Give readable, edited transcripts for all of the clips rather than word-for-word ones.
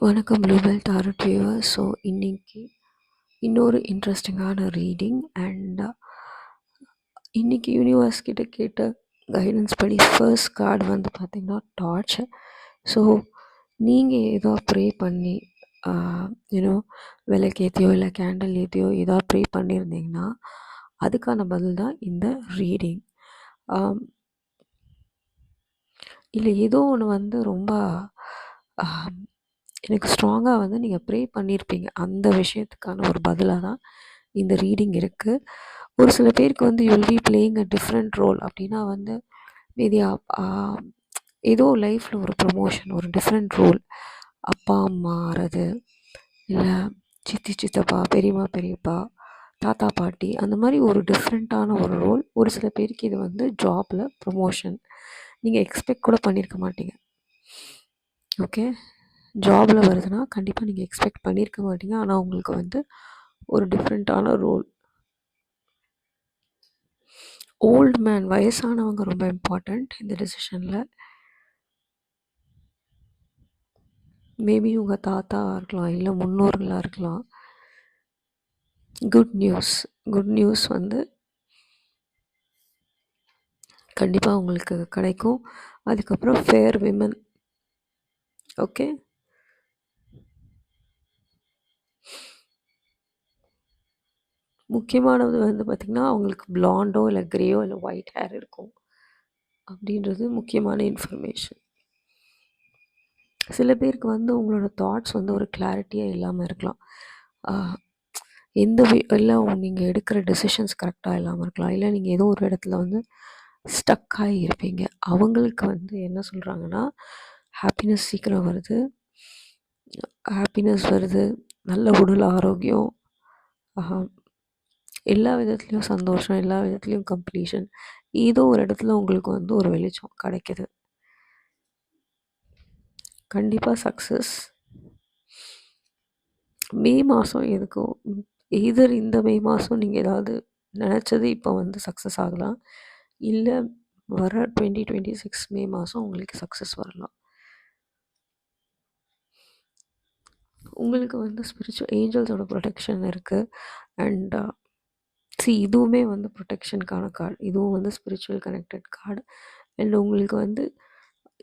வணக்கம் Bluebell target viewer. So இன்னைக்கு இன்னொரு இன்ட்ரெஸ்டிங்கான ரீடிங் அண்ட் இன்னைக்கு யூனிவர்ஸ் கிட்ட கேட்ட கைடன்ஸ் படி ஃபர்ஸ்ட் கார்டு வந்து பார்த்திங்கன்னா டார்ச். ஸோ நீங்கள் ஏதோ ப்ரே பண்ணி யூனோ விளக்கேற்றியோ இல்லை கேண்டில் ஏற்றியோ ஏதோ ப்ரே பண்ணியிருந்தீங்கன்னா அதுக்கான பதில் தான் இந்த ரீடிங். இல்லை ஏதோ ஒன்று வந்து ரொம்ப எனக்கு ஸ்ட்ராங்காக வந்து நீங்கள் ப்ரே பண்ணியிருப்பீங்க, அந்த விஷயத்துக்கான ஒரு பதிலாக தான் இந்த ரீடிங் இருக்குது. ஒரு சில பேருக்கு வந்து you will be playing a different role. அப்படின்னா வந்து மேபி ஏதோ லைஃப்பில் ஒரு ப்ரமோஷன், ஒரு டிஃப்ரெண்ட் ரோல், அப்பா அம்மா ஆறது, இல்லை சித்தி சித்தப்பா, பெரியம்மா பெரியப்பா, தாத்தா பாட்டி, அந்த மாதிரி ஒரு டிஃப்ரெண்ட்டான ஒரு ரோல். ஒரு சில பேருக்கு இது வந்து ஜாபில் ப்ரமோஷன், நீங்கள் எக்ஸ்பெக்ட் கூட பண்ணியிருக்க மாட்டீங்க. ஓகே, ஜாபில் வருதுன்னா கண்டிப்பாக நீங்கள் எக்ஸ்பெக்ட் பண்ணியிருக்க மாட்டீங்க, ஆனால் உங்களுக்கு வந்து ஒரு டிஃப்ரெண்ட்டான ரோல். ஓல்டு மேன், வயசானவங்க ரொம்ப இம்பார்ட்டண்ட் இந்த டெசிஷனில். மேபி உங்கள் தாத்தாவாக இருக்கலாம், இல்லை முன்னோர்களாக இருக்கலாம். குட் நியூஸ் வந்து கண்டிப்பாக உங்களுக்கு கிடைக்கும். அதுக்கப்புறம் ஃபேர் விமன். ஓகே, முக்கியமானது வந்து பார்த்திங்கன்னா அவங்களுக்கு பிளாண்டோ இல்லை கிரேயோ இல்லை ஒயிட் ஹேர் இருக்கும் அப்படின்றது முக்கியமான இன்ஃபர்மேஷன். சில பேருக்கு வந்து உங்களோட தாட்ஸ் வந்து ஒரு கிளாரிட்டியாக இல்லாமல் இருக்கலாம். எந்த இல்லை நீங்கள் எடுக்கிற டெசிஷன்ஸ் கரெக்டாக இல்லாமல் இருக்கலாம், இல்லை நீங்கள் ஏதோ ஒரு இடத்துல வந்து ஸ்டக் ஆகி இருப்பீங்க. அவங்களுக்கு வந்து என்ன சொல்கிறாங்கன்னா, ஹாப்பினஸ் சீக்கிரம் வருது, நல்ல உடல் ஆரோக்கியம், எல்லா விதத்துலேயும் சந்தோஷம், எல்லா விதத்துலேயும் கம்ப்ளீஷன், ஏதோ ஒரு இடத்துல உங்களுக்கு வந்து ஒரு வெளிச்சம் கிடைக்கிது. கண்டிப்பாக சக்ஸஸ். மே மாதம் எதுக்கும் எதர் இந்த மே மாதம் நீங்கள் ஏதாவது நினச்சது இப்போ வந்து சக்ஸஸ் ஆகலாம், இல்லை வர 2026 மே மாதம் உங்களுக்கு சக்ஸஸ் வரலாம். உங்களுக்கு வந்து ஸ்பிரிச்சுவல் ஏஞ்சல்ஸோட ப்ரொடெக்ஷன் இருக்குது. அண்ட் இதுவுமே வந்து ப்ரொடெக்ஷனுக்கான கார்டு, இதுவும் வந்து ஸ்பிரிச்சுவல் கனெக்டட் கார்டு. அண்ட் உங்களுக்கு வந்து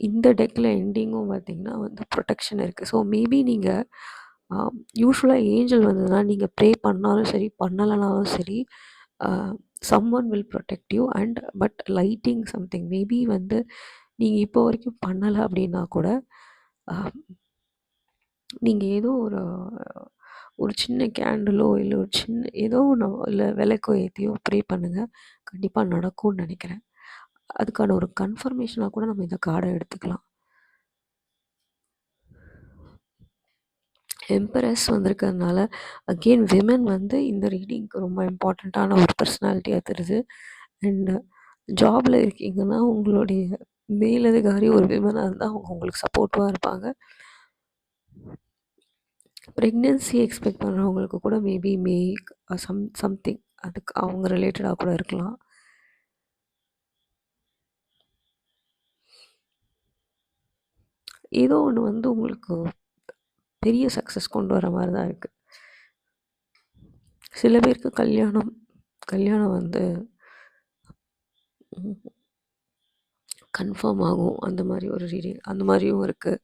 இந்த டெக்கில் எண்டிங்கும் பார்த்திங்கன்னா வந்து ப்ரொடெக்ஷன் இருக்குது. ஸோ மேபி நீங்கள் யூஸ்வலாக ஏஞ்சல் வந்ததுன்னா நீங்கள் ப்ரே பண்ணாலும் சரி பண்ணலைனாலும் சரி, someone will protect you. And but lighting something, maybe வந்து நீங்கள் இப்போ வரைக்கும் பண்ணலை அப்படின்னா கூட நீங்கள் ஏதோ ஒரு சின்ன கேண்டிலோ இல்லை ஒரு சின்ன ஏதோ ஒன்று இல்லை விளக்கோ ஏற்றியோ ப்ரே பண்ணுங்கள், கண்டிப்பாக நடக்கும்னு நினைக்கிறேன். அதுக்கான ஒரு கன்ஃபர்மேஷனாக கூட நம்ம இந்த கார்டை எடுத்துக்கலாம். எம்பரஸ் வந்திருக்கிறதுனால அகெயின் விமன் வந்து இந்த ரீடிங்க்கு ரொம்ப இம்பார்ட்டண்ட்டான ஒரு பர்சனாலிட்டியாக தெரியுது. அண்டு ஜாபில் இருக்கீங்கன்னா உங்களுடைய மேலதிகாரி ஒரு விமனாக இருந்தால் அவங்க உங்களுக்கு சப்போர்ட்டிவாக இருப்பாங்க. ப்ரெக்னென்சி எக்ஸ்பெக்ட் பண்ணுறவங்களுக்கு கூட மேபி சம்திங் அதுக்கு அவங்க ரிலேட்டடாக கூட இருக்கலாம். ஏதோ ஒன்று வந்து உங்களுக்கு பெரிய சக்ஸஸ் கொண்டு வர மாதிரி தான் இருக்குது. சில பேருக்கு கல்யாணம் வந்து கன்ஃபார்ம் ஆகும், அந்த மாதிரி ஒரு ரீடிங், அந்த மாதிரியும் இருக்குது.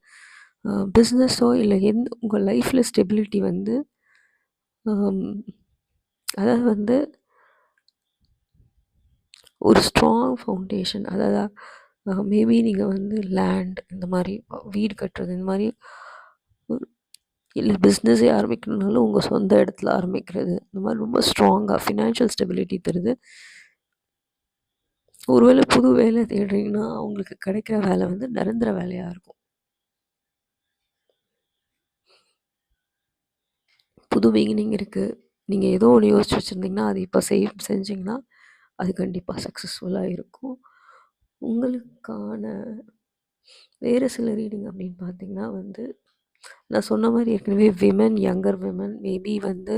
பிஸ்னஸோ இல்லை உங்கள் லைஃப்பில் ஸ்டெபிலிட்டி வந்து அதாவது வந்து ஒரு ஸ்ட்ராங் ஃபவுண்டேஷன், அதாவது மேபி நீங்கள் வந்து லேண்ட், இந்த மாதிரி வீடு கட்டுறது, இந்த மாதிரி இல்லை பிஸ்னஸே ஆரம்பிக்கணுன்னாலும் உங்கள் சொந்த இடத்துல ஆரம்பிக்கிறது, இந்த மாதிரி ரொம்ப ஸ்ட்ராங்காக ஃபினான்ஷியல் ஸ்டெபிலிட்டி தருது. ஒருவேளை புது வேலை தேடுறீங்கன்னா அவங்களுக்கு கிடைக்கிற வேலை வந்து நிரந்தர வேலையாக இருக்கும். புது பிகினிங் இருக்குது. நீங்கள் ஏதோ ஒன்று யோசிச்சு வச்சுருந்தீங்கன்னா அது இப்போ செஞ்சிங்கன்னா அது கண்டிப்பாக சக்ஸஸ்ஃபுல்லாக இருக்கும். உங்களுக்கான வேறு சில ரீடிங் அப்படின்னு பார்த்தீங்கன்னா வந்து நான் சொன்ன மாதிரி ஏற்கனவே விமன், யங்கர் விமன், மேபி வந்து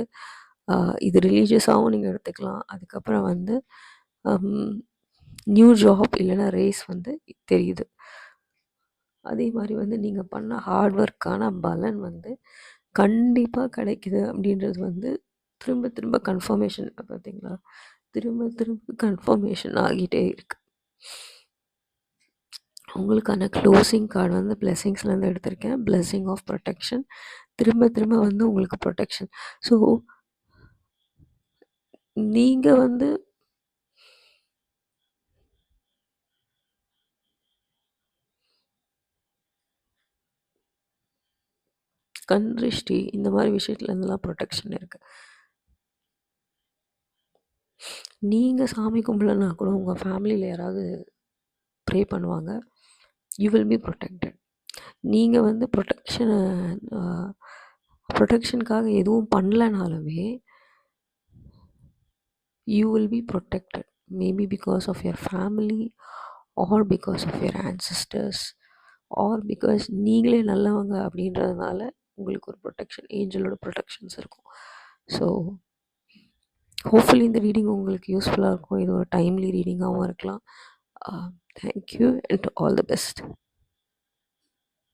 இது ரிலீஜியஸாகவும் நீங்கள் எடுத்துக்கலாம். அதுக்கப்புறம் வந்து நியூ ஜாப் இல்லைன்னா ரேஸ் வந்து தெரியுது. அதே மாதிரி வந்து நீங்கள் பண்ண ஹார்ட் ஒர்க்கான பலன் வந்து கண்டிப்பாக கிடைக்குது அப்படின்றது வந்து திரும்ப திரும்ப கன்ஃபர்மேஷன் பார்த்தீங்களா, திரும்ப திரும்ப கன்ஃபர்மேஷன் ஆகிட்டே இருக்கு. உங்களுக்கான க்ளோசிங் கார்டு வந்து பிளெஸ்ஸிங்ஸ்லேருந்து எடுத்திருக்கேன். Blessing of protection. திரும்ப திரும்ப வந்து உங்களுக்கு ப்ரொடெக்ஷன். ஸோ நீங்கள் வந்து கண் திருஷ்டி இந்த மாதிரி விஷயத்துலேருந்துலாம் ப்ரொடெக்ஷன் இருக்குது. நீங்கள் சாமி கும்பலன்னா கூட உங்கள் ஃபேமிலியில் யாராவது ப்ரே பண்ணுவாங்க. You will B protected. நீங்கள் வந்து ப்ரொடெக்ஷனுக்காக எதுவும் பண்ணலனாலுமே you will be protected, maybe because of your family or because of your ancestors or because நீங்களே நல்லவங்க அப்படின்றதுனால உங்களுக்கு ஒரு ப்ரொடெக்ஷன், ஏஞ்சலோட ப்ரொடெக்ஷன்ஸ் இருக்கும். ஸோ ஹோப்ஃபுல்லி இந்த ரீடிங் உங்களுக்கு யூஸ்ஃபுல்லாக இருக்கும். இது ஒரு டைம்லி ரீடிங்காகவும் இருக்கலாம். Thank you and all the best.